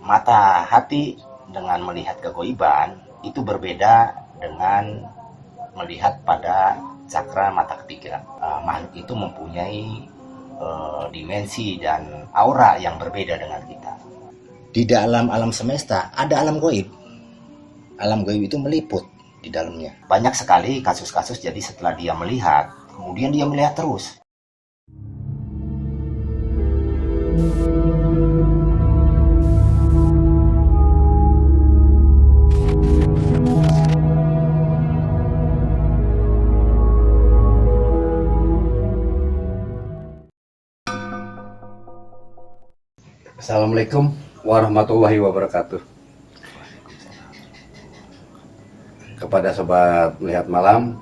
Mata hati dengan melihat kegoiban itu berbeda dengan melihat pada cakra mata ketiga. Makhluk itu mempunyai dimensi dan aura yang berbeda dengan kita. Di dalam alam semesta ada alam goib. Alam goib itu meliput di dalamnya. Banyak sekali kasus-kasus, jadi setelah dia melihat, kemudian dia melihat terus. Assalamualaikum warahmatullahi wabarakatuh. Kepada sobat melihat malam,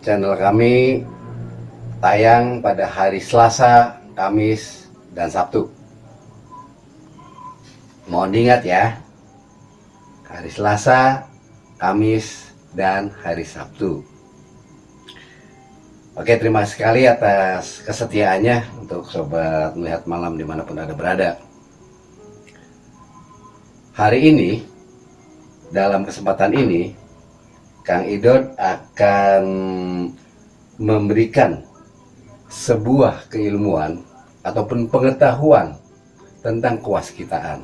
channel kami tayang pada hari Selasa, Kamis, dan Sabtu. Mohon diingat ya, hari Selasa, Kamis, dan hari Sabtu. Oke, terima kasih sekali atas kesetiaannya untuk sobat melihat malam dimanapun Anda berada. Hari ini, dalam kesempatan ini, Kang Idot akan memberikan sebuah keilmuan ataupun pengetahuan tentang kewaskitaan.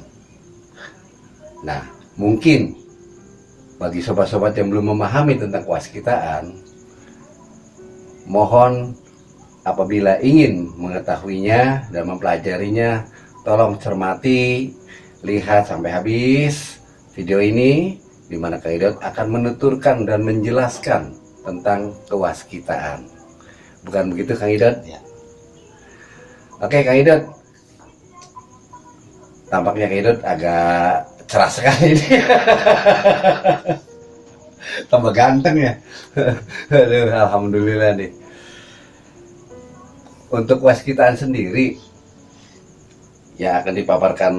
Nah, mungkin bagi sobat-sobat yang belum memahami tentang kewaskitaan, mohon apabila ingin mengetahuinya dan mempelajarinya, tolong cermati, lihat sampai habis video ini, di mana Kang Idot akan menuturkan dan menjelaskan tentang kewaskitaan. Bukan begitu, Kang Idot? Ya. Oke, Kang Idot. Tampaknya Kang Idot agak cerah sekali ini. Tambah ganteng ya. Aduh, alhamdulillah nih. Untuk kewaskitaan sendiri yang akan dipaparkan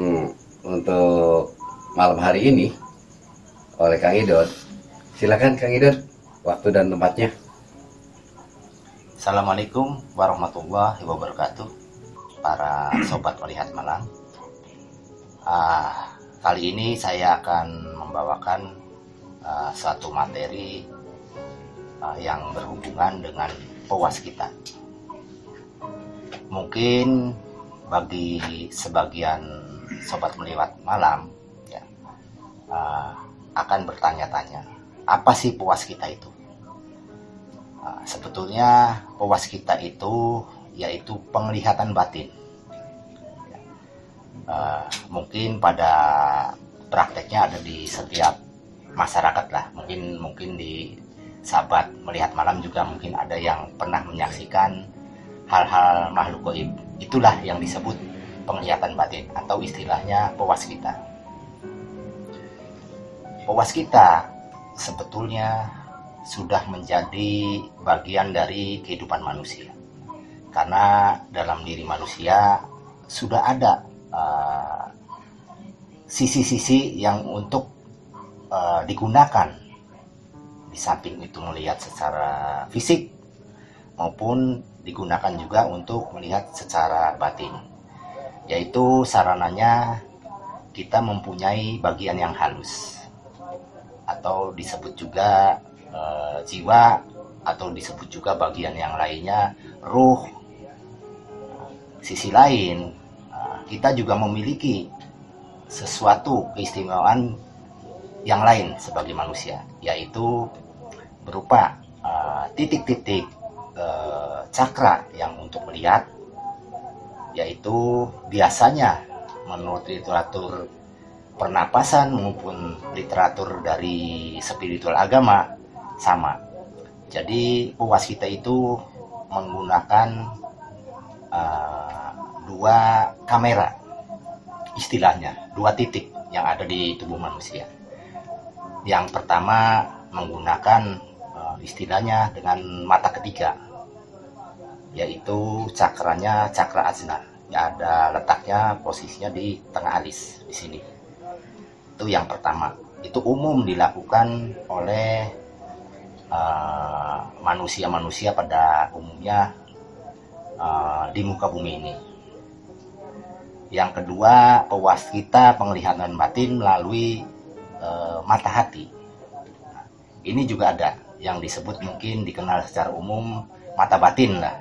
untuk malam hari ini oleh Kang Idot. Silakan Kang Idot, waktu dan tempatnya. Assalamualaikum warahmatullahi wabarakatuh, para sobat melihat malam. Kali ini saya akan membawakan suatu materi yang berhubungan dengan pewaskitan. Mungkin bagi sebagian sobat melihat malam ya, akan bertanya-tanya, apa sih pewaskita itu? Sebetulnya pewaskita itu yaitu penglihatan batin. Mungkin pada prakteknya ada di setiap masyarakat lah. Mungkin di sahabat melihat malam juga mungkin ada yang pernah menyaksikan hal-hal makhluk gaib. Itulah yang disebut penglihatan batin atau istilahnya pewaskita. Pewaskita sebetulnya sudah menjadi bagian dari kehidupan manusia, karena dalam diri manusia sudah ada sisi-sisi yang untuk digunakan, di samping itu melihat secara fisik maupun digunakan juga untuk melihat secara batin, yaitu sarananya kita mempunyai bagian yang halus atau disebut juga jiwa, atau disebut juga bagian yang lainnya ruh. Sisi lain, kita juga memiliki sesuatu keistimewaan yang lain sebagai manusia, yaitu berupa titik-titik cakra yang untuk melihat, yaitu biasanya menurut literatur pernapasan maupun literatur dari spiritual agama sama. Jadi pewaskita itu menggunakan dua kamera, istilahnya dua titik yang ada di tubuh manusia. Yang pertama menggunakan istilahnya dengan mata ketiga, yaitu cakranya cakra ajna, yang ada letaknya posisinya di tengah alis di sini. Itu yang pertama. Itu umum dilakukan oleh manusia-manusia pada umumnya di muka bumi ini. Yang kedua, pewaskita penglihatan batin melalui mata hati. Nah, ini juga ada yang disebut, mungkin dikenal secara umum, mata batin lah.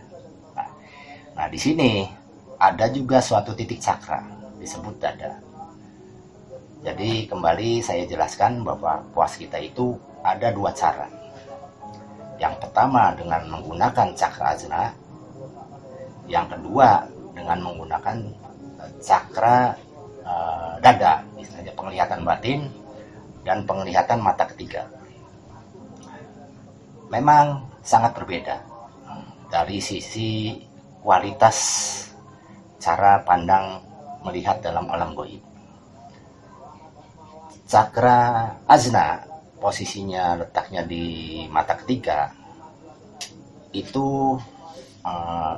Nah, di sini ada juga suatu titik cakra disebut dada. Jadi kembali saya jelaskan bahwa puas kita itu ada dua cara. Yang pertama dengan menggunakan cakra ajna, yang kedua dengan menggunakan cakra dada, misalnya penglihatan batin dan penglihatan mata ketiga. Memang sangat berbeda dari sisi kualitas cara pandang melihat dalam alam gaib. Cakra ajna posisinya letaknya di mata ketiga itu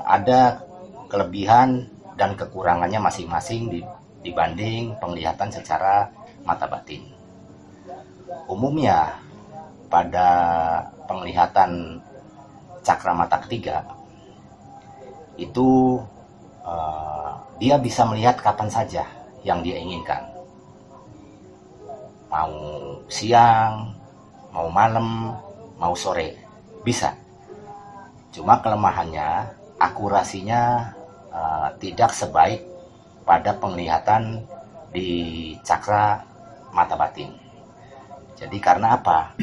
ada kelebihan dan kekurangannya masing-masing dibanding penglihatan secara mata batin. Umumnya pada penglihatan cakra mata ketiga itu dia bisa melihat kapan saja yang dia inginkan. Mau siang, mau malam, mau sore, bisa. Cuma kelemahannya, akurasinya tidak sebaik pada penglihatan di cakra mata batin. Jadi karena apa?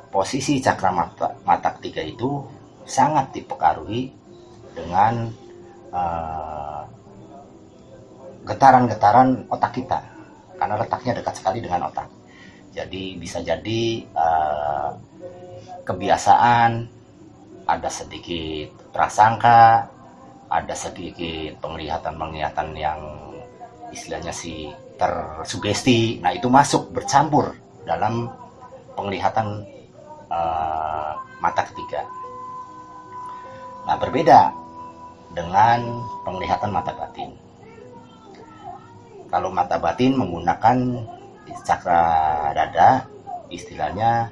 Posisi cakra mata ketiga itu sangat dipengaruhi dengan getaran-getaran otak kita, karena letaknya dekat sekali dengan otak. Jadi bisa jadi kebiasaan, ada sedikit prasangka, ada sedikit penglihatan yang istilahnya sih tersugesti. Nah, itu masuk bercampur dalam penglihatan mata ketiga. Nah, berbeda dengan penglihatan mata batin. Kalau mata batin menggunakan cakra dada, istilahnya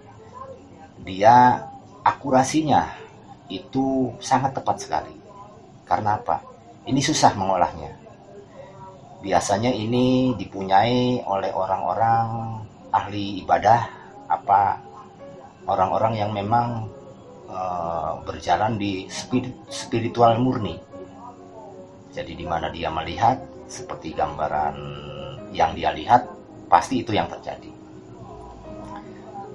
dia akurasinya itu sangat tepat sekali. Karena apa? Ini susah mengolahnya. Biasanya ini dipunyai oleh orang-orang ahli ibadah, orang-orang yang memang berjalan di spiritual murni. Jadi di mana dia melihat seperti gambaran yang dia lihat, pasti itu yang terjadi.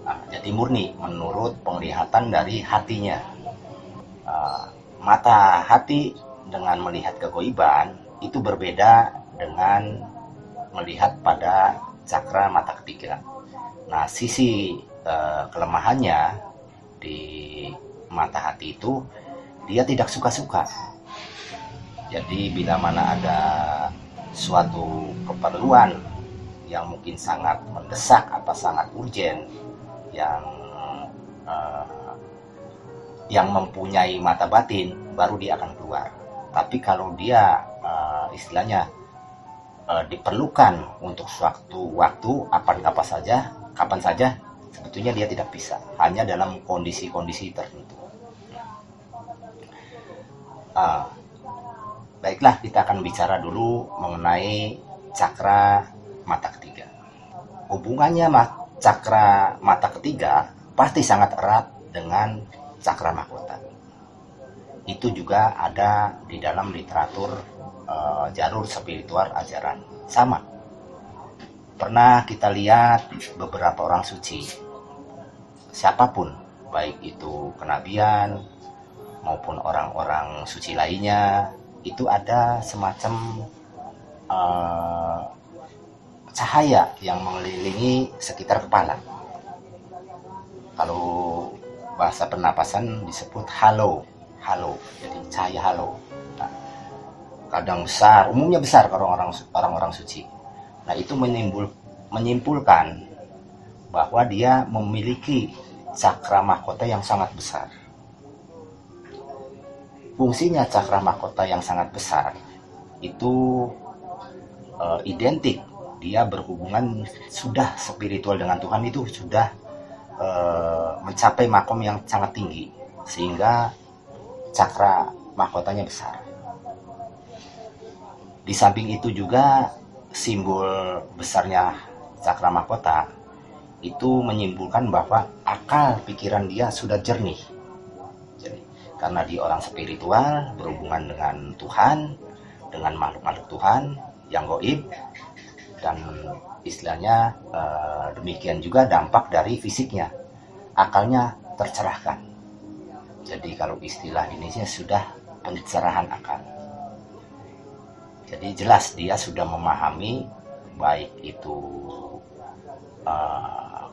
Nah, jadi murni menurut penglihatan dari hatinya. Mata hati dengan melihat kegoiban itu berbeda dengan melihat pada cakra mata ketiga. Nah, sisi kelemahannya di mata hati itu, dia tidak suka-suka. Jadi bila mana ada suatu keperluan yang mungkin sangat mendesak, sangat urgen, yang mempunyai mata batin, baru dia akan keluar. Tapi kalau dia istilahnya diperlukan untuk suatu waktu, kapan saja, sebetulnya dia tidak bisa, hanya dalam kondisi-kondisi tertentu. Baiklah, kita akan bicara dulu mengenai cakra mata ketiga. Hubungannya cakra mata ketiga pasti sangat erat dengan cakra mahkota. Itu juga ada di dalam literatur jalur spiritual ajaran. Sama. Pernah kita lihat beberapa orang suci, siapapun, baik itu kenabian maupun orang-orang suci lainnya, itu ada semacam cahaya yang mengelilingi sekitar kepala. Kalau bahasa pernapasan disebut halo, jadi cahaya halo. Nah, kadang besar, umumnya besar kalau orang-orang suci. Nah, itu menyimpulkan bahwa dia memiliki cakra mahkota yang sangat besar. Fungsinya cakra mahkota yang sangat besar itu identik, dia berhubungan sudah spiritual dengan Tuhan, itu sudah mencapai makom yang sangat tinggi, sehingga cakra mahkotanya besar. Di samping itu juga simbol besarnya cakra mahkota itu menyimpulkan bahwa akal pikiran dia sudah jernih. Jadi, karena dia orang spiritual, berhubungan dengan Tuhan, dengan makhluk-makhluk Tuhan yang gaib, dan istilahnya demikian juga dampak dari fisiknya, akalnya tercerahkan. Jadi kalau istilah Indonesia sudah pencerahan akal. Jadi jelas dia sudah memahami baik itu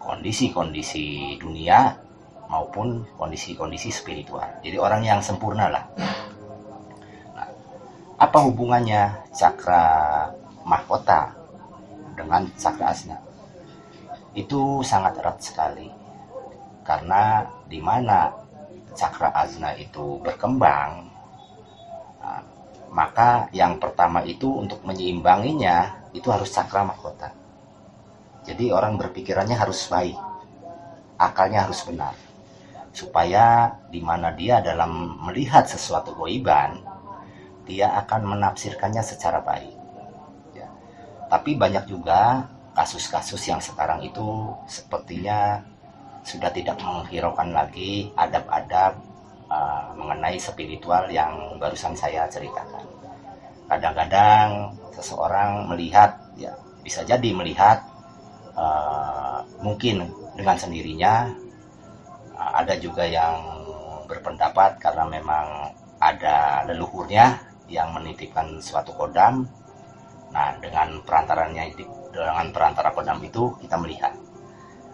kondisi-kondisi dunia maupun kondisi-kondisi spiritual. Jadi orang yang sempurna lah. Nah, apa hubungannya cakra mahkota dengan cakra asna? Itu sangat erat sekali. Karena di mana cakra asna itu berkembang, maka yang pertama itu untuk menyeimbanginya itu harus cakra mahkota. Jadi orang berpikirannya harus baik, akalnya harus benar, supaya di mana dia dalam melihat sesuatu goiban, dia akan menafsirkannya secara baik. Ya. Tapi banyak juga kasus-kasus yang sekarang itu sepertinya sudah tidak menghiraukan lagi adab-adab mengenai spiritual yang barusan saya ceritakan. Kadang-kadang seseorang melihat, ya bisa jadi melihat mungkin dengan sendirinya. Ada juga yang berpendapat karena memang ada leluhurnya yang menitipkan suatu kodam. Nah, dengan perantara kodam itu kita melihat.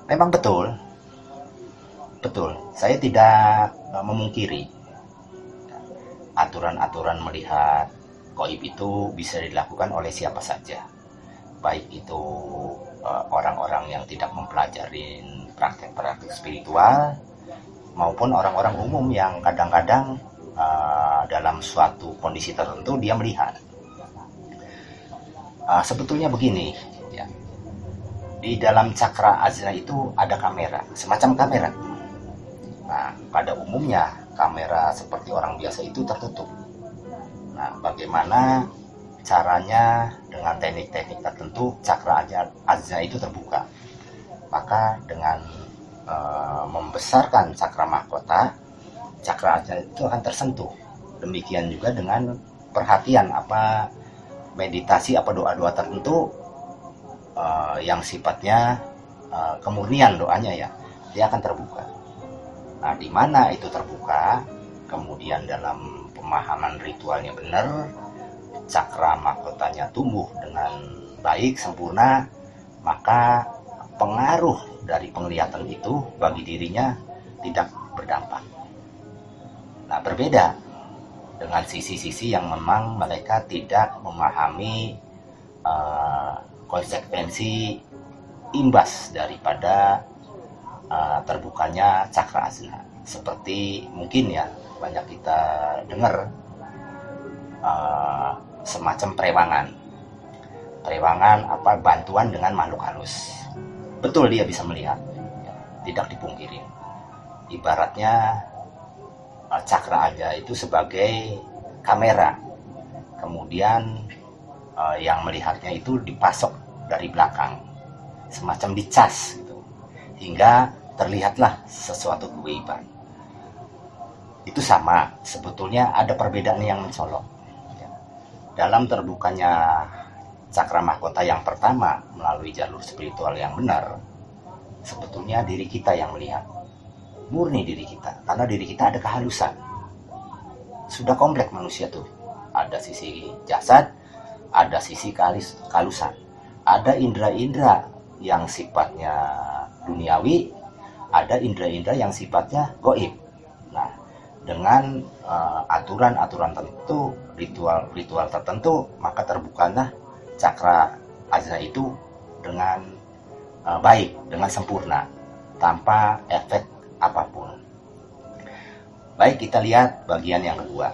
Memang betul, saya tidak memungkiri aturan-aturan melihat gaib itu bisa dilakukan oleh siapa saja, baik itu orang-orang yang tidak mempelajari praktek-praktek spiritual maupun orang-orang umum yang kadang-kadang dalam suatu kondisi tertentu dia melihat. Sebetulnya begini, ya, di dalam cakra azna itu ada kamera, semacam kamera. Nah, pada umumnya kamera seperti orang biasa itu tertutup. Nah, bagaimana caranya dengan teknik-teknik tertentu cakra azna itu terbuka? Maka dengan membesarkan cakra mahkota, cakra azna itu akan tersentuh. Demikian juga dengan perhatian meditasi doa-doa tertentu yang sifatnya kemurnian doanya, ya, dia akan terbuka. Nah, di mana itu terbuka, kemudian dalam pemahaman ritualnya benar, cakra mahkotanya tumbuh dengan baik, sempurna, maka pengaruh dari penglihatan itu bagi dirinya tidak berdampak. Nah, berbeda dengan sisi-sisi yang memang mereka tidak memahami konsekuensi imbas daripada terbukanya cakra azna. Seperti mungkin ya banyak kita dengar semacam perewangan bantuan dengan makhluk halus. Betul, dia bisa melihat, ya, tidak dipungkiri. Ibaratnya cakra aja itu sebagai kamera, kemudian yang melihatnya itu dipasok dari belakang, semacam dicas gitu, hingga terlihatlah sesuatu kegaiban. Itu sama, sebetulnya ada perbedaan yang mencolok. Dalam terbukanya cakra mahkota yang pertama melalui jalur spiritual yang benar, sebetulnya diri kita yang melihat, murni diri kita, karena diri kita ada kehalusan. Sudah kompleks manusia tuh, ada sisi jasad, ada sisi kehalusan, ada indera-indera yang sifatnya duniawi, ada indera-indera yang sifatnya gaib. Nah, dengan aturan-aturan tertentu, ritual tertentu, maka terbukalah cakra azna itu dengan baik, dengan sempurna, tanpa efek apapun. Baik, kita lihat bagian yang kedua.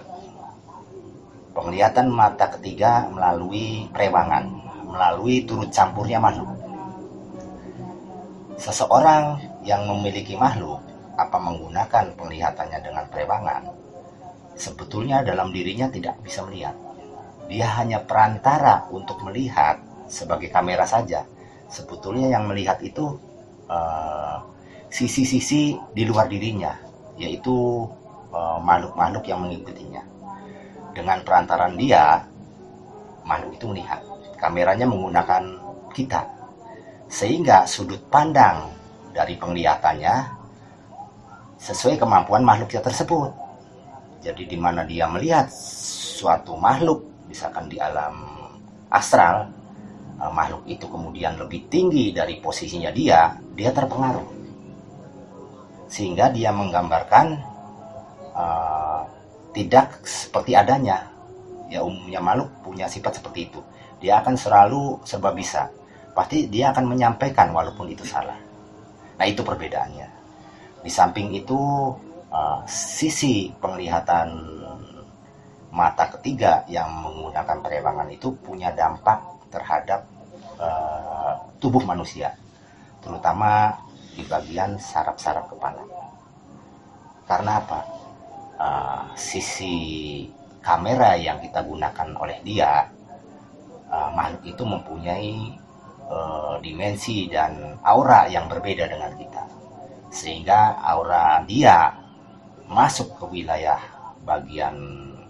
Penglihatan mata ketiga melalui perewangan, melalui turut campurnya makhluk. Seseorang yang memiliki makhluk menggunakan penglihatannya dengan perewangan, sebetulnya dalam dirinya tidak bisa melihat. dia hanya perantara untuk melihat sebagai kamera saja. Sebetulnya yang melihat itu sisi-sisi di luar dirinya, yaitu makhluk-makhluk yang mengikutinya. Dengan perantaran dia, makhluk itu melihat. Kameranya menggunakan kita, sehingga sudut pandang dari penglihatannya sesuai kemampuan makhluknya tersebut. Jadi di mana dia melihat suatu makhluk, misalkan di alam astral, makhluk itu kemudian lebih tinggi dari posisinya dia terpengaruh. Sehingga dia menggambarkan tidak seperti adanya. Ya, umumnya makhluk punya sifat seperti itu. Dia akan selalu serba bisa. Pasti dia akan menyampaikan walaupun itu salah. Nah, itu perbedaannya. Di samping itu, sisi penglihatan mata ketiga yang menggunakan perewangan itu punya dampak terhadap tubuh manusia, terutama di bagian saraf-saraf kepala. Karena apa? Sisi kamera yang kita gunakan oleh dia, makhluk itu mempunyai dimensi dan aura yang berbeda dengan kita, sehingga aura dia masuk ke wilayah bagian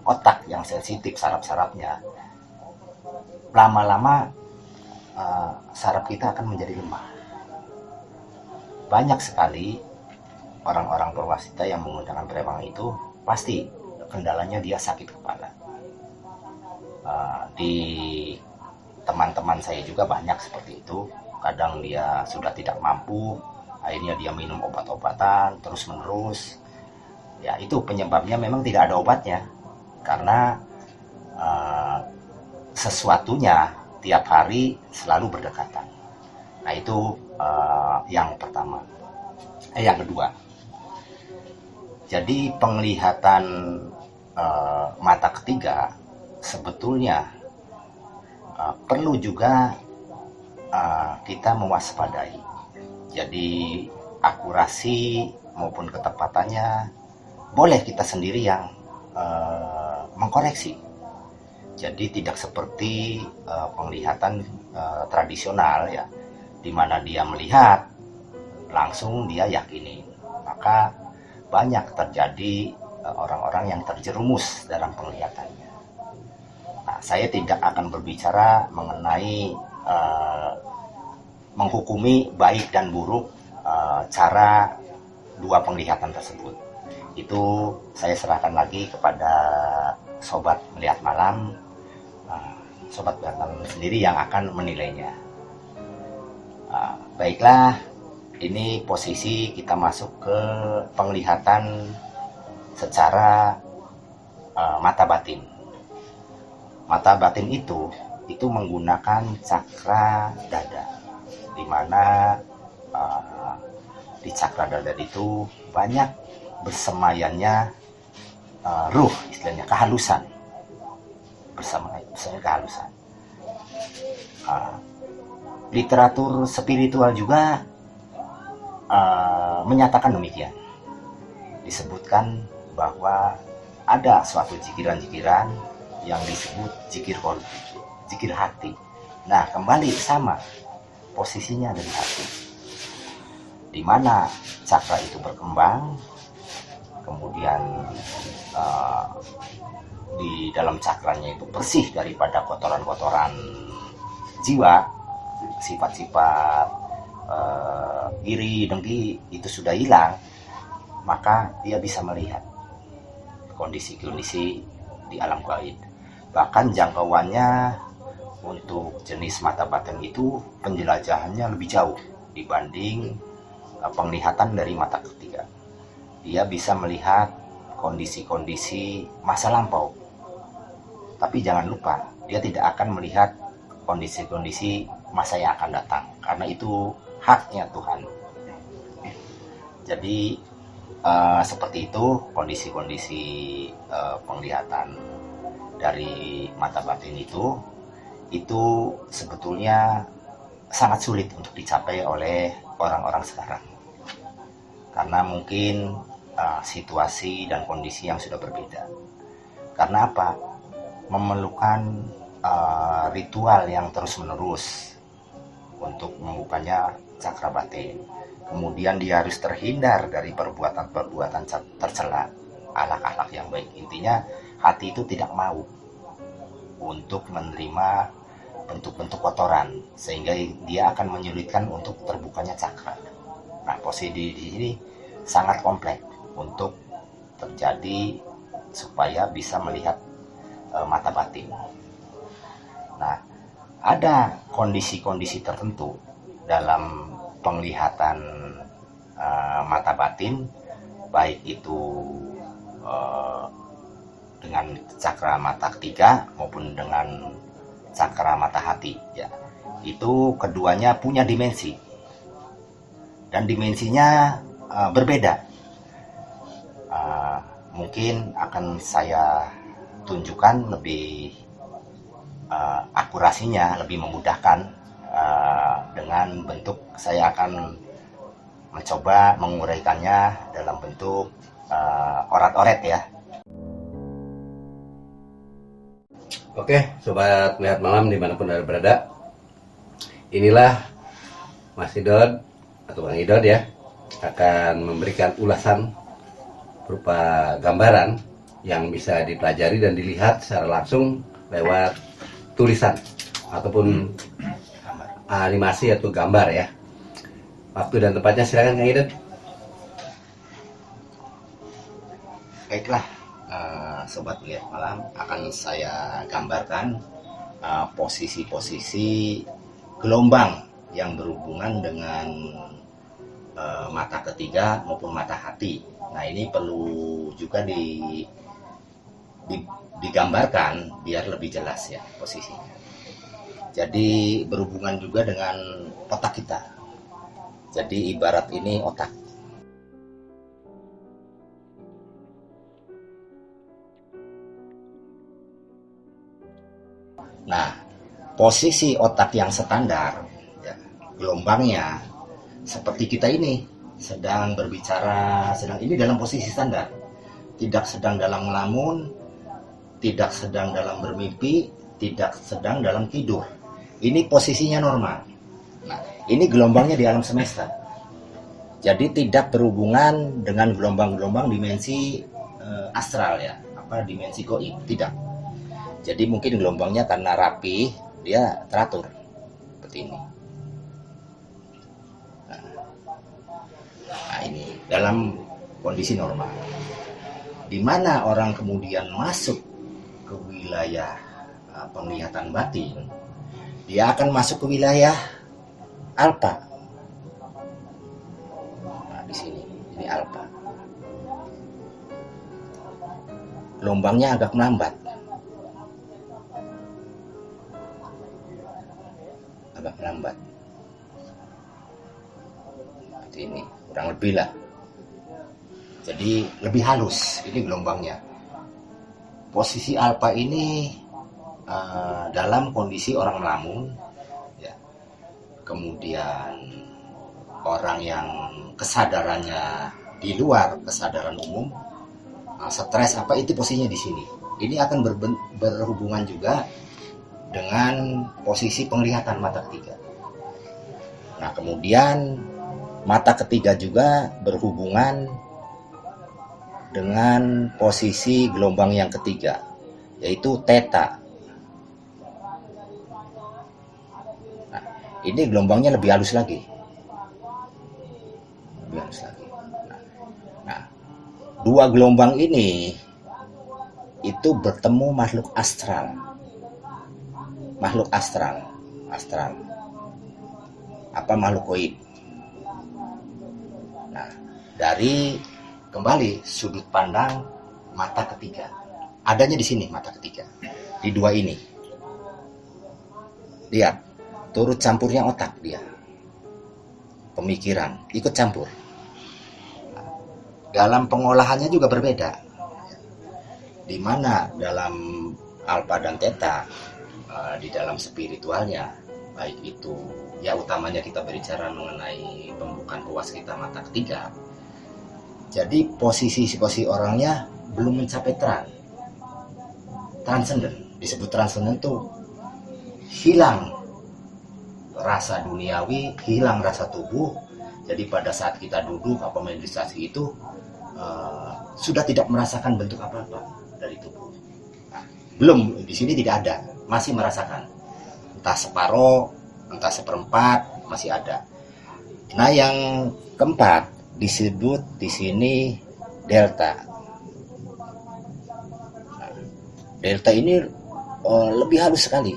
otak yang sensitif, saraf-sarafnya. Lama-lama saraf kita akan menjadi lemah. Banyak sekali orang-orang purwasita yang menggunakan perewangan itu pasti kendalanya dia sakit kepala. Di teman-teman saya juga banyak seperti itu. Kadang dia sudah tidak mampu, akhirnya dia minum obat-obatan terus-menerus. Ya, itu penyebabnya memang tidak ada obatnya, karena sesuatunya tiap hari selalu berdekatan. Nah, itu yang pertama. Yang kedua, jadi penglihatan mata ketiga sebetulnya perlu juga kita mewaspadai. Jadi akurasi maupun ketepatannya boleh kita sendiri yang mengkoreksi. Jadi tidak seperti penglihatan tradisional, ya, di mana dia melihat langsung dia yakini. Maka banyak terjadi orang-orang yang terjerumus dalam penglihatannya. Nah, saya tidak akan berbicara mengenai menghukumi baik dan buruk cara dua penglihatan tersebut. Itu saya serahkan lagi kepada sobat melihat malam, sobat melihat malam sendiri yang akan menilainya. Baiklah, ini posisi kita masuk ke penglihatan secara mata batin. Mata batin itu menggunakan cakra dada, di mana di cakra dada itu banyak bersemayannya ruh, istilahnya kehalusan, bersamaannya kehalusan. Literatur spiritual juga menyatakan demikian. Disebutkan bahwa ada suatu jikiran-jikiran yang disebut zikir qalbi, zikir hati. Nah, kembali sama posisinya ada di hati, di mana cakra itu berkembang. Kemudian di dalam cakranya itu bersih daripada kotoran-kotoran jiwa, sifat-sifat iri, dengki itu sudah hilang. Maka dia bisa melihat kondisi-kondisi di alam gaib. Bahkan jangkauannya untuk jenis mata batin itu penjelajahannya lebih jauh dibanding penglihatan dari mata ketiga. Dia bisa melihat kondisi-kondisi masa lampau. Tapi jangan lupa, dia tidak akan melihat kondisi-kondisi masa yang akan datang, karena itu haknya Tuhan. Jadi seperti itu kondisi-kondisi penglihatan dari mata batin itu sebetulnya sangat sulit untuk dicapai oleh orang-orang sekarang, karena mungkin situasi dan kondisi yang sudah berbeda. Karena apa? memerlukan ritual yang terus-menerus untuk membukanya cakra batin. Kemudian dia harus terhindar dari perbuatan-perbuatan tercela, akhlak-akhlak yang baik. Intinya hati itu tidak mau untuk menerima bentuk-bentuk kotoran, sehingga dia akan menyulitkan untuk terbukanya cakra. Nah, posisi di sini sangat kompleks untuk terjadi supaya bisa melihat mata batin. Nah, ada kondisi-kondisi tertentu dalam penglihatan mata batin, baik itu dengan cakra mata ketiga maupun dengan cakra mata hati, ya. Itu keduanya punya dimensi, dan dimensinya berbeda. Mungkin akan saya tunjukkan lebih akurasinya, lebih memudahkan dengan bentuk, saya akan mencoba menguraikannya dalam bentuk orat-oret ya. Oke, sobat melihat malam dimanapun Anda berada, inilah Mas Idod atau Bang Idod ya, akan memberikan ulasan berupa gambaran yang bisa dipelajari dan dilihat secara langsung lewat tulisan ataupun animasi atau gambar ya. Waktu dan tempatnya silakan Kang Idod. Baiklah, sobat melihat malam, akan saya gambarkan posisi-posisi gelombang yang berhubungan dengan mata ketiga maupun mata hati. Nah, ini perlu juga digambarkan biar lebih jelas ya posisinya. Jadi berhubungan juga dengan otak kita. Jadi ibarat ini otak. Nah, posisi otak yang standar, ya, gelombangnya seperti kita ini sedang berbicara, sedang ini dalam posisi standar, tidak sedang dalam melamun, tidak sedang dalam bermimpi, tidak sedang dalam tidur. Ini posisinya normal. Nah, ini gelombangnya di alam semesta. Jadi tidak berhubungan dengan gelombang-gelombang dimensi astral ya, dimensi goib, tidak. Jadi mungkin gelombangnya karena rapi, dia teratur seperti ini. Nah, ini dalam kondisi normal. Di mana orang kemudian masuk ke wilayah penglihatan batin, dia akan masuk ke wilayah alpha. Nah, di sini, ini alpha. Gelombangnya agak melambat. Agak melambat. Seperti ini, kurang lebih lah. Jadi lebih halus ini gelombangnya. Posisi alpha ini dalam kondisi orang melamun, ya. Kemudian orang yang kesadarannya di luar kesadaran umum, stres apa, itu posisinya di sini. Ini akan berhubungan juga dengan posisi penglihatan mata ketiga. Nah, kemudian mata ketiga juga berhubungan dengan posisi gelombang yang ketiga, yaitu theta. Nah, ini gelombangnya lebih halus lagi. Lebih halus lagi. Nah, dua gelombang ini itu bertemu makhluk astral. Makhluk astral. Apa makhluk goib. Nah, dari kembali sudut pandang mata ketiga, adanya di sini mata ketiga, di dua ini. Lihat, turut campurnya otak dia, pemikiran ikut campur. Dalam pengolahannya juga berbeda, di mana dalam alpha dan theta, di dalam spiritualnya, baik itu ya utamanya kita berbicara mengenai pembukaan puas kita mata ketiga. Jadi posisi orangnya belum mencapai transenden. disebut transenden tuh hilang rasa duniawi, hilang rasa tubuh. Jadi pada saat kita duduk apa meditasi itu sudah tidak merasakan bentuk apa-apa dari tubuh. Nah, belum, di sini tidak ada, masih merasakan. Entah separuh, entah seperempat, masih ada. Nah, yang keempat disebut di sini delta. Nah, delta ini lebih halus sekali,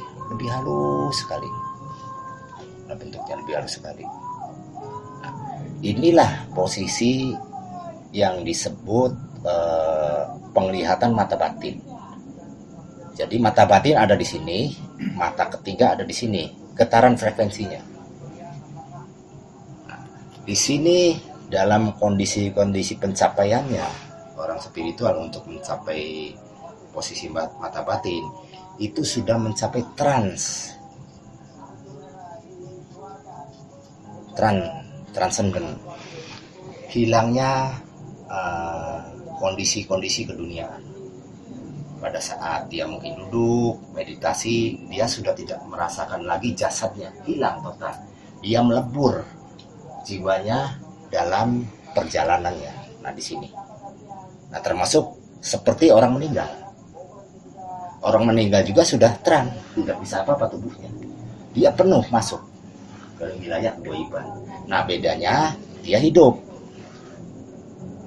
Nah, bentuknya lebih halus sekali. Nah, inilah posisi yang disebut penglihatan mata batin. Jadi mata batin ada di sini, mata ketiga ada di sini, getaran frekuensinya. Nah, di sini dalam kondisi-kondisi pencapaiannya orang spiritual untuk mencapai posisi mata batin itu sudah mencapai transenden, hilangnya kondisi-kondisi keduniaan. Pada saat dia mungkin duduk meditasi, dia sudah tidak merasakan lagi jasadnya, hilang total. Dia melebur jiwanya dalam perjalanannya. Nah, di sini. Nah, termasuk seperti orang meninggal. Orang meninggal juga sudah tidak bisa apa-apa tubuhnya. Dia penuh masuk ke wilayah goiban. Nah, bedanya dia hidup.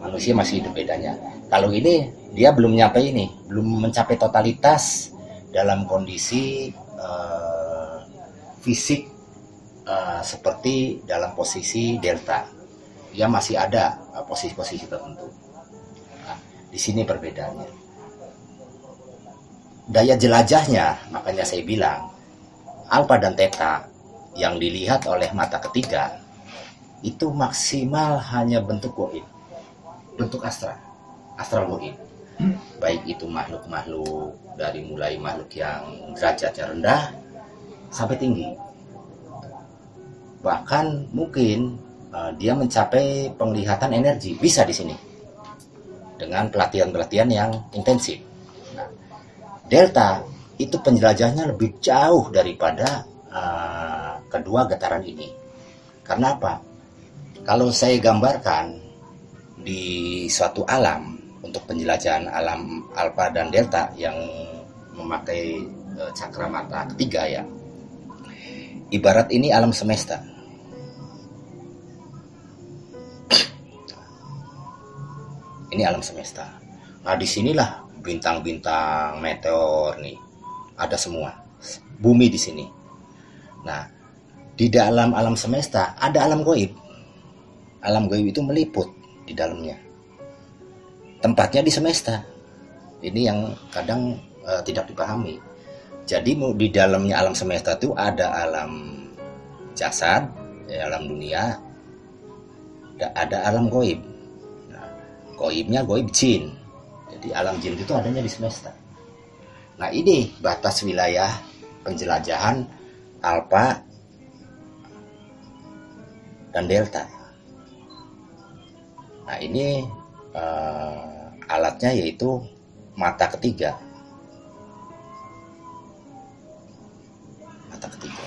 Manusia masih hidup, bedanya. Kalau ini dia belum mencapai totalitas dalam kondisi fisik seperti dalam posisi delta. Dia masih ada posisi-posisi tertentu. Nah, di sini perbedaannya. Daya jelajahnya, makanya saya bilang alfa dan theta yang dilihat oleh mata ketiga itu maksimal hanya bentuk goib, bentuk astral goib. Baik itu makhluk-makhluk dari mulai makhluk yang derajatnya rendah sampai tinggi. Bahkan mungkin dia mencapai penglihatan energi, bisa di sini dengan pelatihan-pelatihan yang intensif. Nah, delta itu penjelajahnya lebih jauh daripada kedua getaran ini. Karena apa? Kalau saya gambarkan di suatu alam untuk penjelajahan alam alfa dan delta yang memakai cakra mata ketiga ya, ibarat ini alam semesta. Ini alam semesta. Nah, disinilah bintang-bintang, meteor nih, ada semua. Bumi di sini. Nah, di dalam alam semesta ada alam goib. Alam goib itu meliput di dalamnya. Tempatnya di semesta. Ini yang kadang tidak dipahami. Jadi di dalamnya alam semesta itu ada alam jasad, alam dunia, ada alam goib. Nah, goibnya goib jin. Jadi alam jin itu adanya di semesta. Nah, ini batas wilayah penjelajahan alfa dan delta. Nah, ini alatnya yaitu mata ketiga. Mata ketiga.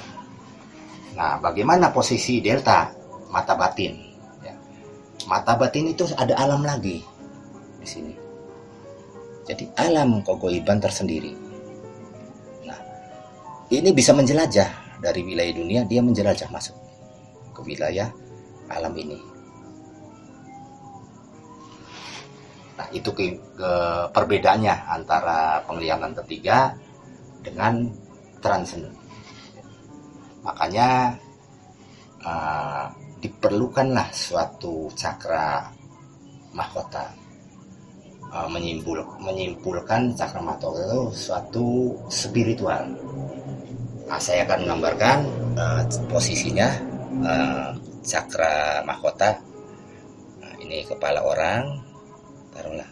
Nah, bagaimana posisi delta? Mata batin. Ya. Mata batin itu ada alam lagi di sini. Jadi alam kegoiban tersendiri. Nah, ini bisa menjelajah dari wilayah dunia, dia menjelajah masuk ke wilayah alam ini. Nah, itu ke perbedaannya antara penglihatan ketiga dengan transenden. Makanya diperlukanlah suatu cakra mahkota. Menyimpulkan cakra mahkota itu suatu spiritual. Nah, saya akan menggambarkan posisinya cakra mahkota. Nah, ini kepala orang, taruhlah.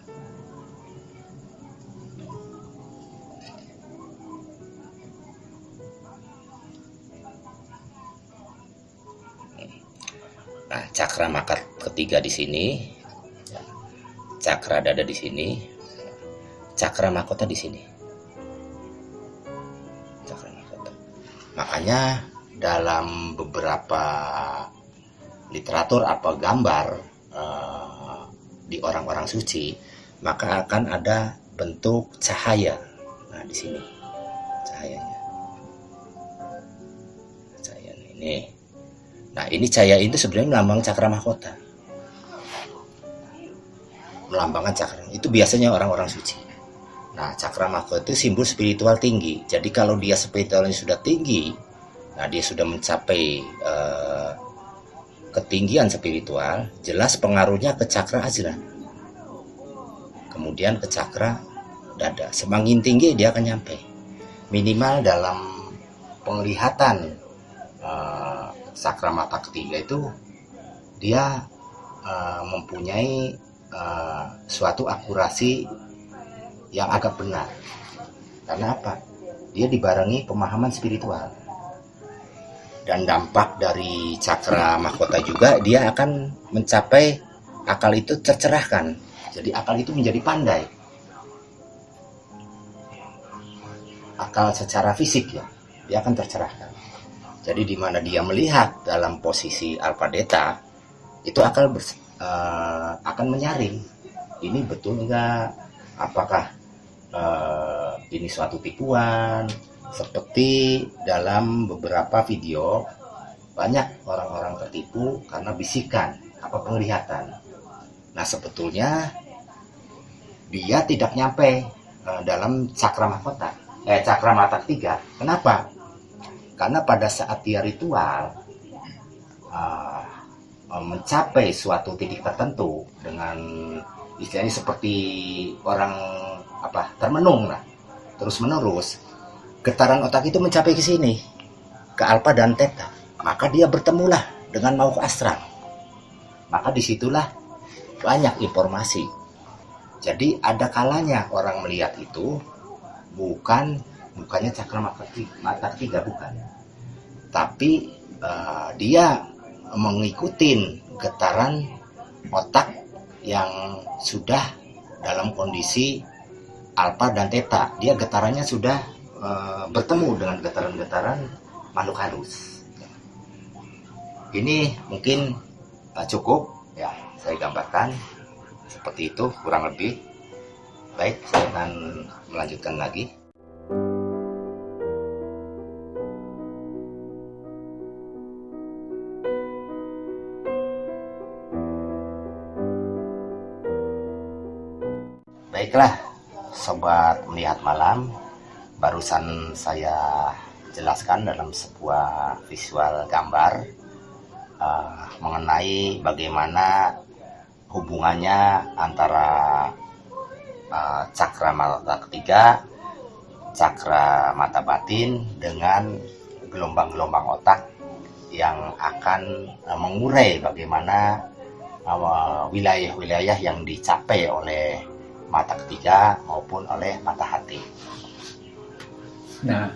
Nah, cakra makar ketiga di sini, cakra dada di sini, cakra mahkota di sini. Makanya dalam beberapa literatur atau gambar di orang-orang suci, maka akan ada bentuk cahaya. Nah, di sini cahayanya. Cahaya ini. Nah, ini cahaya itu sebenarnya melambang cakra mahkota. Melambangkan cakra. Itu biasanya orang-orang suci. Nah, cakra mahkota itu simbol spiritual tinggi. Jadi kalau dia spiritualnya sudah tinggi, nah dia sudah mencapai ketinggian spiritual, jelas pengaruhnya ke cakra ajna. Kemudian ke cakra dada. Semakin tinggi dia akan nyampe. Minimal dalam penglihatan cakra mata ketiga itu dia mempunyai suatu akurasi yang agak benar. Karena apa? Dia dibarengi pemahaman spiritual. Dan dampak dari cakra mahkota juga, dia akan mencapai akal itu tercerahkan. Jadi akal itu menjadi pandai. Akal secara fisik ya, dia akan tercerahkan. Jadi di mana dia melihat dalam posisi alfa deta, itu akal akan menyaring. Ini betul enggak? Apakah ini suatu tipuan? Seperti dalam beberapa video, banyak orang-orang tertipu karena bisikan apa penglihatan. Nah, sebetulnya dia tidak nyampe dalam cakra mahkota, cakra mata ketiga. Kenapa? Karena pada saat dia ritual mencapai suatu titik tertentu dengan istilahnya seperti orang termenung lah, terus menerus getaran otak itu mencapai ke sini, ke alfa dan theta. Maka dia bertemulah dengan makhluk astral. Maka disitulah banyak informasi. Jadi ada kalanya orang melihat itu bukannya cakra mata ketiga, bukan. Tapi dia mengikuti getaran otak yang sudah dalam kondisi alfa dan theta. Dia getarannya sudah bertemu dengan getaran-getaran makhluk halus. Ini mungkin cukup ya, saya gambarkan seperti itu kurang lebih. Baik, saya akan melanjutkan lagi. Baiklah, sobat melihat malam, barusan saya jelaskan dalam sebuah visual gambar mengenai bagaimana hubungannya antara cakra mata ketiga, cakra mata batin dengan gelombang-gelombang otak yang akan mengurai bagaimana wilayah-wilayah yang dicapai oleh mata ketiga maupun oleh mata hati. Nah,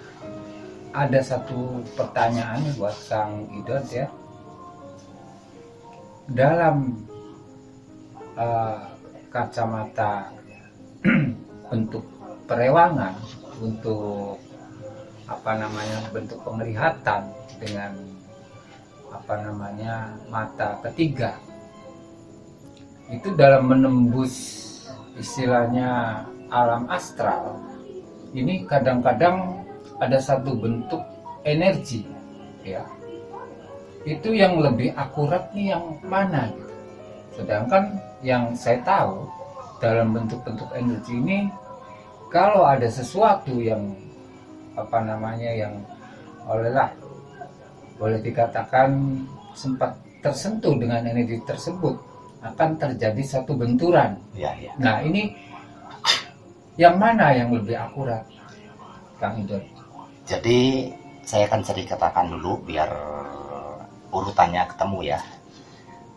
ada satu pertanyaan buat Kang Idot ya. Dalam kacamata bentuk perewangan, untuk bentuk penglihatan dengan mata ketiga, itu dalam menembus istilahnya alam astral, ini kadang-kadang ada satu bentuk energi ya, itu yang lebih akurat nih yang mana gitu. Sedangkan yang saya tahu dalam bentuk-bentuk energi ini, kalau ada sesuatu yang yang boleh dikatakan sempat tersentuh dengan energi tersebut, akan terjadi satu benturan ya. Nah, ini yang mana yang lebih akurat, Kang Idot? Jadi saya akan ceritakan dulu biar urutannya ketemu ya.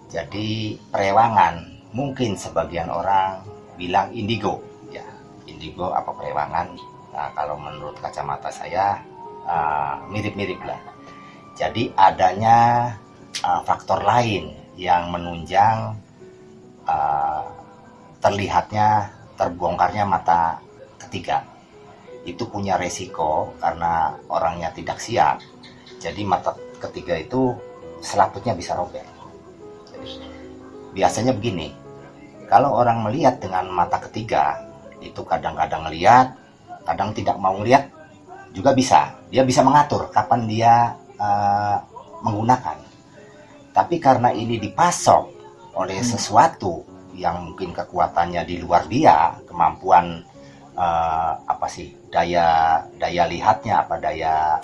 Jadi perewangan, mungkin sebagian orang bilang indigo ya. Indigo apa perewangan? Nah, kalau menurut kacamata saya mirip-mirip lah. Jadi adanya faktor lain yang menunjang terlihatnya terbongkarnya mata ketiga. Itu punya resiko karena orangnya tidak siap. Jadi mata ketiga itu selaputnya bisa robek. Biasanya begini, kalau orang melihat dengan mata ketiga, itu kadang-kadang lihat, kadang tidak mau lihat juga bisa. Dia bisa mengatur kapan dia menggunakan. Tapi karena ini dipasok oleh sesuatu yang mungkin kekuatannya di luar dia, kemampuan daya lihatnya, daya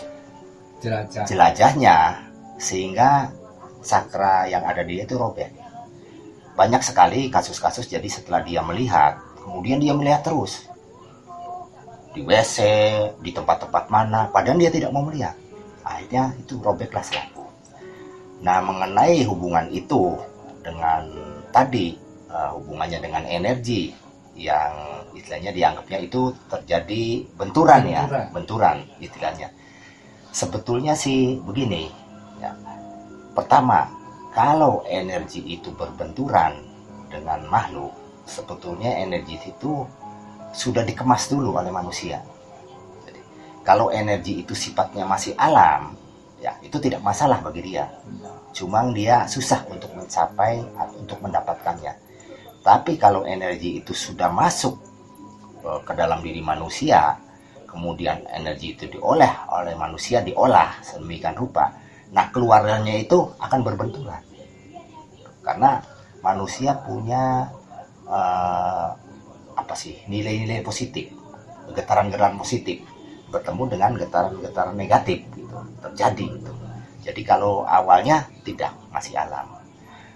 jelajahnya, sehingga cakra yang ada di dia itu robek. Banyak sekali kasus-kasus, jadi setelah dia melihat, kemudian dia melihat terus di WC, di tempat-tempat mana, padahal dia tidak mau melihat. Akhirnya itu robeklah selaput. Nah, mengenai hubungan itu dengan tadi, hubungannya dengan energi yang istilahnya dianggapnya itu terjadi benturan ya, benturan istilahnya. Sebetulnya sih begini, ya. Pertama, kalau energi itu berbenturan dengan makhluk, sebetulnya energi itu sudah dikemas dulu oleh manusia. Jadi, kalau energi itu sifatnya masih alam, ya itu tidak masalah bagi dia. Cuma dia susah untuk mencapai atau untuk mendapatkannya. Tapi kalau energi itu sudah masuk ke dalam diri manusia, kemudian energi itu diolah oleh manusia, diolah sedemikian rupa, nah keluarnya itu akan berbenturan. Karena manusia punya nilai-nilai positif, getaran-getaran positif bertemu dengan getaran-getaran negatif gitu, terjadi gitu. Jadi kalau awalnya tidak, masih alam.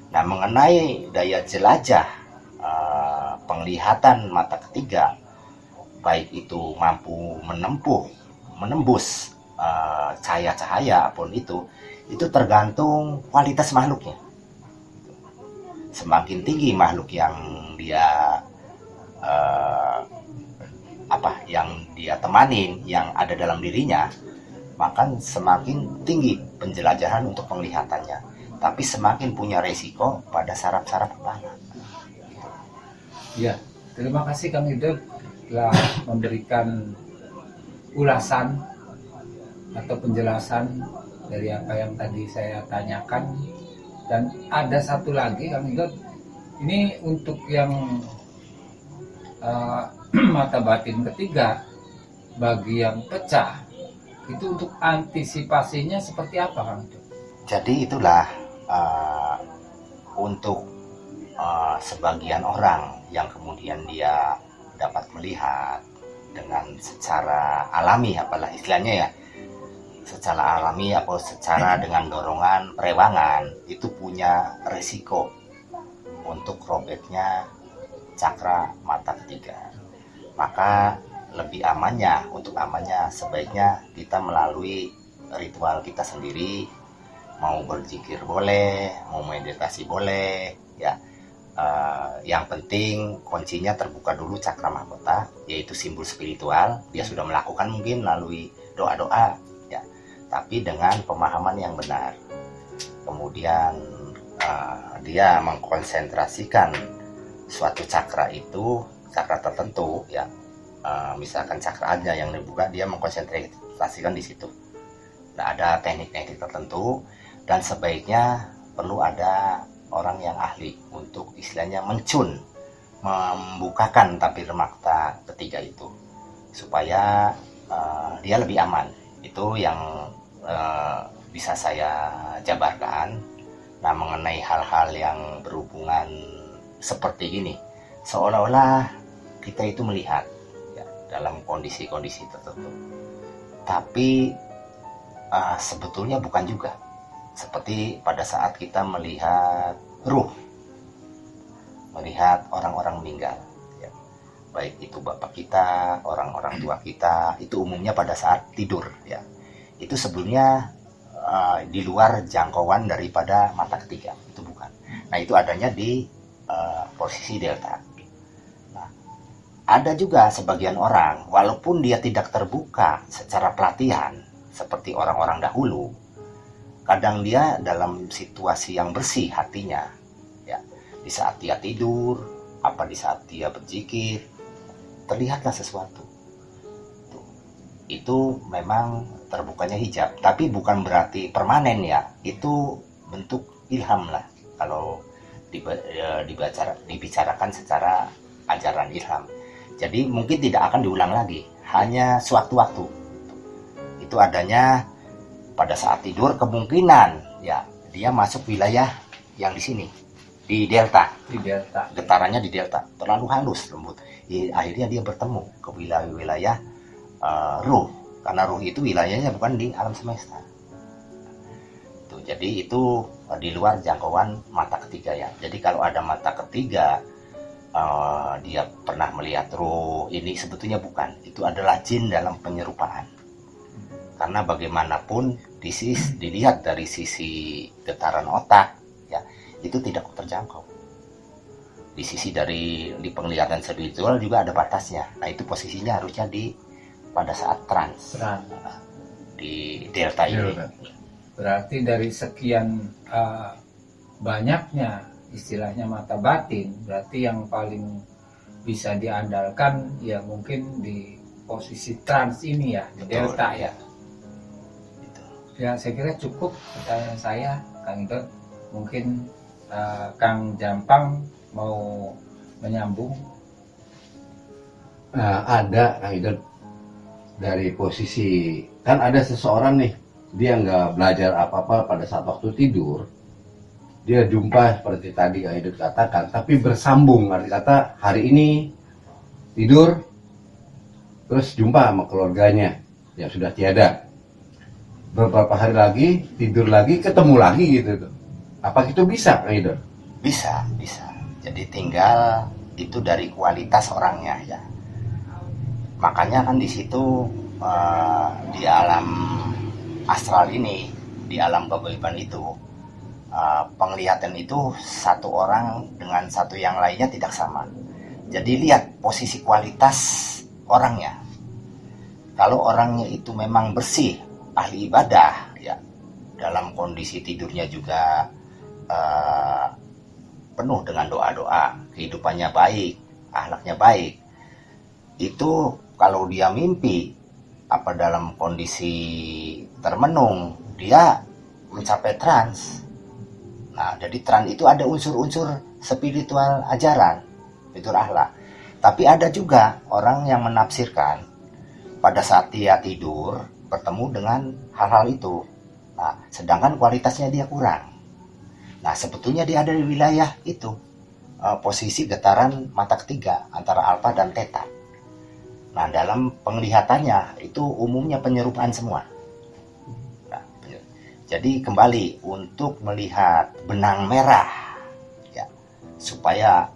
Nah, mengenai daya jelajah penglihatan mata ketiga, baik itu mampu menembus cahaya-cahaya pun itu tergantung kualitas makhluknya. Semakin tinggi makhluk yang dia yang dia temanin, yang ada dalam dirinya, maka semakin tinggi penjelajahan untuk penglihatannya. Tapi semakin punya resiko pada saraf-saraf kepala. Ya, terima kasih Kang Hidup telah memberikan ulasan atau penjelasan dari apa yang tadi saya tanyakan. Dan ada satu lagi Kang Hidup, ini untuk yang mata batin ketiga, bagi yang pecah, itu untuk antisipasinya seperti apa Kang Hidup? Jadi itulah untuk sebagian orang yang kemudian dia dapat melihat dengan secara alami, apalah istilahnya ya, secara alami atau secara dengan dorongan perewangan, itu punya resiko untuk robeknya cakra mata ketiga. Maka lebih amannya, untuk amannya sebaiknya kita melalui ritual kita sendiri, mau berzikir boleh, mau meditasi boleh ya. Yang penting kuncinya terbuka dulu cakra mahkota, yaitu simbol spiritual. Dia sudah melakukan mungkin melalui doa-doa ya, tapi dengan pemahaman yang benar. Kemudian dia mengkonsentrasikan suatu cakra itu, cakra tertentu ya, misalkan cakra aja yang dibuka, dia mengkonsentrasikan di situ. Nah, ada teknik-teknik tertentu, dan sebaiknya perlu ada orang yang ahli untuk istilahnya membukakan tabir mata ketiga itu supaya dia lebih aman. Itu yang bisa saya jabarkan. Nah, mengenai hal-hal yang berhubungan seperti ini, seolah-olah kita itu melihat ya, dalam kondisi-kondisi tertentu, tapi sebetulnya bukan juga seperti pada saat kita melihat ruh, melihat orang-orang meninggal ya. Baik itu bapak kita, orang-orang tua kita, itu umumnya pada saat tidur ya. Itu sebelumnya di luar jangkauan daripada mata ketiga, itu bukan. Nah, itu adanya di posisi delta. Nah, ada juga sebagian orang, walaupun dia tidak terbuka secara pelatihan seperti orang-orang dahulu, kadang dia dalam situasi yang bersih hatinya ya, di saat dia tidur, di saat dia berzikir, terlihatlah sesuatu. Itu memang terbukanya hijab, tapi bukan berarti permanen ya. Itu bentuk ilham lah kalau dibicarakan secara ajaran ilham. Jadi mungkin tidak akan diulang lagi, hanya sewaktu-waktu. Itu adanya pada saat tidur, kemungkinan ya dia masuk wilayah yang di sini, di delta. Getarannya di delta, terlalu halus, lembut. Akhirnya dia bertemu ke wilayah-wilayah ruh, karena ruh itu wilayahnya bukan di alam semesta. Jadi itu di luar jangkauan mata ketiga ya. Jadi kalau ada mata ketiga, dia pernah melihat ruh, ini sebetulnya bukan. Itu adalah jin dalam penyerupaan. Karena bagaimanapun dilihat dari sisi getaran otak, ya itu tidak terjangkau. Di sisi dari penglihatan spiritual juga ada batasnya. Nah itu posisinya harusnya pada saat trans. Di delta ini. Berarti dari sekian banyaknya istilahnya mata batin, berarti yang paling bisa diandalkan ya mungkin di posisi trans ini ya, di delta ya. Ya saya kira cukup pertanyaan saya, Kang Idot. Mungkin Kang Jampang mau menyambung. Ada Kang Idot, dari posisi kan ada seseorang nih, dia nggak belajar apa-apa pada saat waktu tidur, dia jumpa seperti tadi Kang Idot katakan, tapi bersambung. Arti kata hari ini tidur terus jumpa sama keluarganya yang sudah tiada, beberapa hari lagi tidur lagi ketemu lagi gitu. Apa itu bisa Kang Idot? Bisa. Jadi tinggal itu dari kualitas orangnya ya. Makanya kan di situ di alam astral ini, di alam kegoiban itu, penglihatan itu satu orang dengan satu yang lainnya tidak sama. Jadi lihat posisi kualitas orangnya. Kalau orangnya itu memang bersih, ahli ibadah, ya dalam kondisi tidurnya juga penuh dengan doa-doa, kehidupannya baik, akhlaknya baik, itu kalau dia mimpi dalam kondisi termenung, dia mencapai trans. Nah, jadi trans itu ada unsur-unsur spiritual ajaran, spiritual akhlak. Tapi ada juga orang yang menafsirkan pada saat dia tidur bertemu dengan hal-hal itu. Nah, sedangkan kualitasnya dia kurang. Nah, sebetulnya dia ada di wilayah itu, posisi getaran mata ketiga antara alfa dan theta. Nah, dalam penglihatannya itu umumnya penyerupaan semua. Nah, jadi kembali untuk melihat benang merah, ya, supaya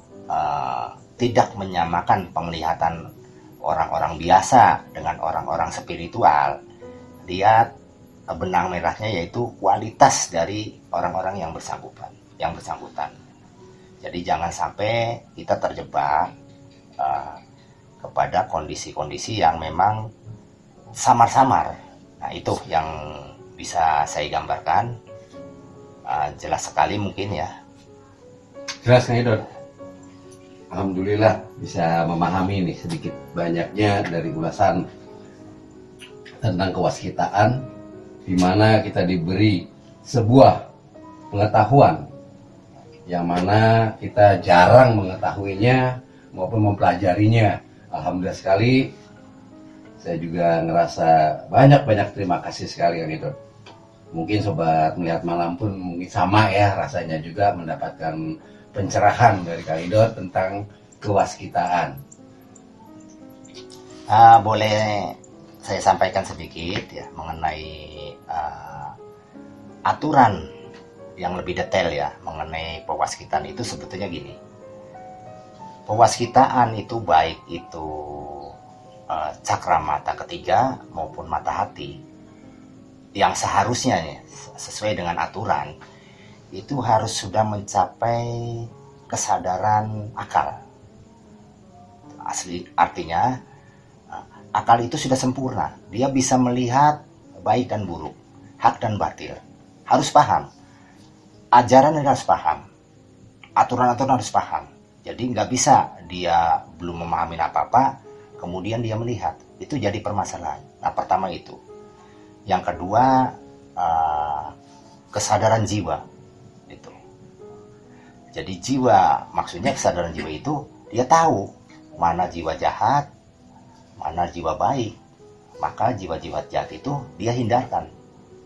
tidak menyamakan penglihatan orang-orang biasa dengan orang-orang spiritual. Lihat benang merahnya, yaitu kualitas dari orang-orang yang bersangkutan. Jadi jangan sampai kita terjebak kepada kondisi-kondisi yang memang samar-samar. Nah, itu yang bisa saya gambarkan. Jelas sekali mungkin ya. Jelas Kang Idot. Alhamdulillah bisa memahami nih sedikit banyaknya dari ulasan tentang kewaskitaan, di mana kita diberi sebuah pengetahuan yang mana kita jarang mengetahuinya maupun mempelajarinya. Alhamdulillah sekali, saya juga ngerasa banyak terima kasih sekali Kang Idot. Mungkin sobat melihat malam pun mungkin sama ya rasanya juga mendapatkan pencerahan dari Kang Idot tentang kewaskitaan. Boleh saya sampaikan sedikit ya mengenai aturan yang lebih detail ya mengenai pewaskitan itu. Sebetulnya gini, pewaskitaan itu baik itu cakra mata ketiga maupun mata hati, yang seharusnya ya, sesuai dengan aturan itu harus sudah mencapai kesadaran akal. Artinya akal itu sudah sempurna, dia bisa melihat baik dan buruk, hak dan batil, harus paham ajaran, harus paham aturan-aturan, harus paham. Jadi nggak bisa dia belum memahami apa-apa kemudian dia melihat, itu jadi permasalahan. Nah, pertama itu. Yang kedua, kesadaran jiwa itu. Jadi jiwa, maksudnya kesadaran jiwa itu dia tahu mana jiwa jahat, mana jiwa baik. Maka jiwa-jiwa jahat itu dia hindarkan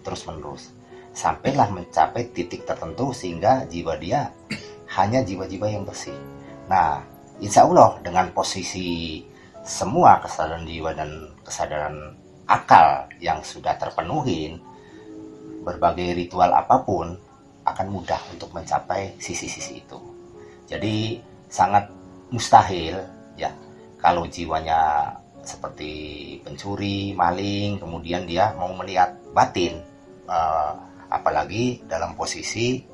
terus menerus sampailah mencapai titik tertentu sehingga jiwa dia hanya jiwa-jiwa yang bersih. Nah, insya Allah dengan posisi semua kesadaran jiwa dan kesadaran akal yang sudah terpenuhi, berbagai ritual apapun akan mudah untuk mencapai sisi-sisi itu. Jadi sangat mustahil ya kalau jiwanya seperti pencuri, maling, kemudian dia mau melihat batin, apalagi dalam posisi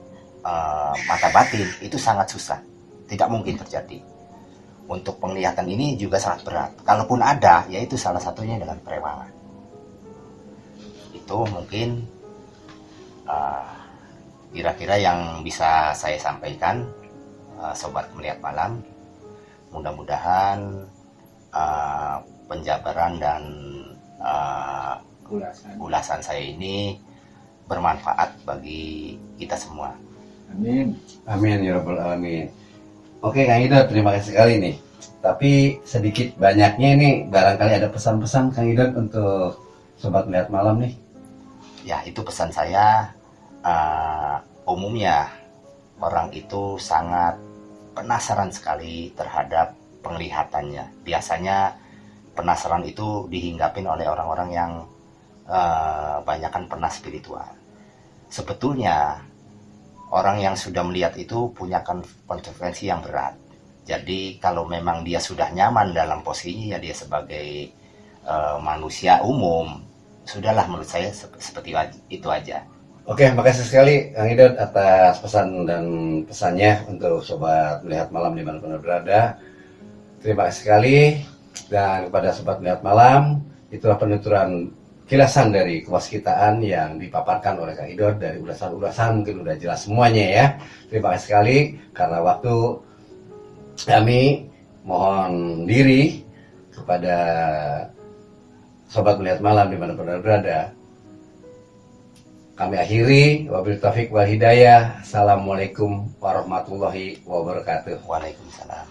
mata batin, itu sangat susah, tidak mungkin terjadi. Untuk penglihatan ini juga sangat berat. Kalaupun ada, yaitu salah satunya dengan perewangan. Itu mungkin kira-kira yang bisa saya sampaikan, Sobat Melihat Malam. Mudah-mudahan penjabaran dan ulasan saya ini bermanfaat bagi kita semua. Amin. Amin ya rabbal alamin. Oke Kang Idot, terima kasih sekali nih. Tapi sedikit banyaknya ini barangkali ada pesan-pesan Kang Idot untuk Sobat Melihat Malam nih. Ya, itu pesan saya. Umumnya orang itu sangat penasaran sekali terhadap penglihatannya. Biasanya penasaran itu dihinggapin oleh orang-orang yang banyakkan pernah spiritual. Sebetulnya orang yang sudah melihat itu punya konsekuensi yang berat. Jadi kalau memang dia sudah nyaman dalam posisinya, dia sebagai manusia umum, sudahlah menurut saya seperti itu aja. Oke, makasih sekali Kang Idot atas pesan dan pesannya untuk Sobat Melihat Malam dimanapun berada. Terima kasih sekali. Dan kepada Sobat Melihat Malam, itulah penuturan kilasan dari kewaskitaan yang dipaparkan oleh Kang Idot dari ulasan-ulasan, mungkin udah jelas semuanya ya. Terima kasih sekali karena waktu kami mohon diri kepada Sobat Melihat Malam dimanapun berada. Kami akhiri, wabillahi taufiq wal hidayah. Assalamualaikum warahmatullahi wabarakatuh. Waalaikumsalam.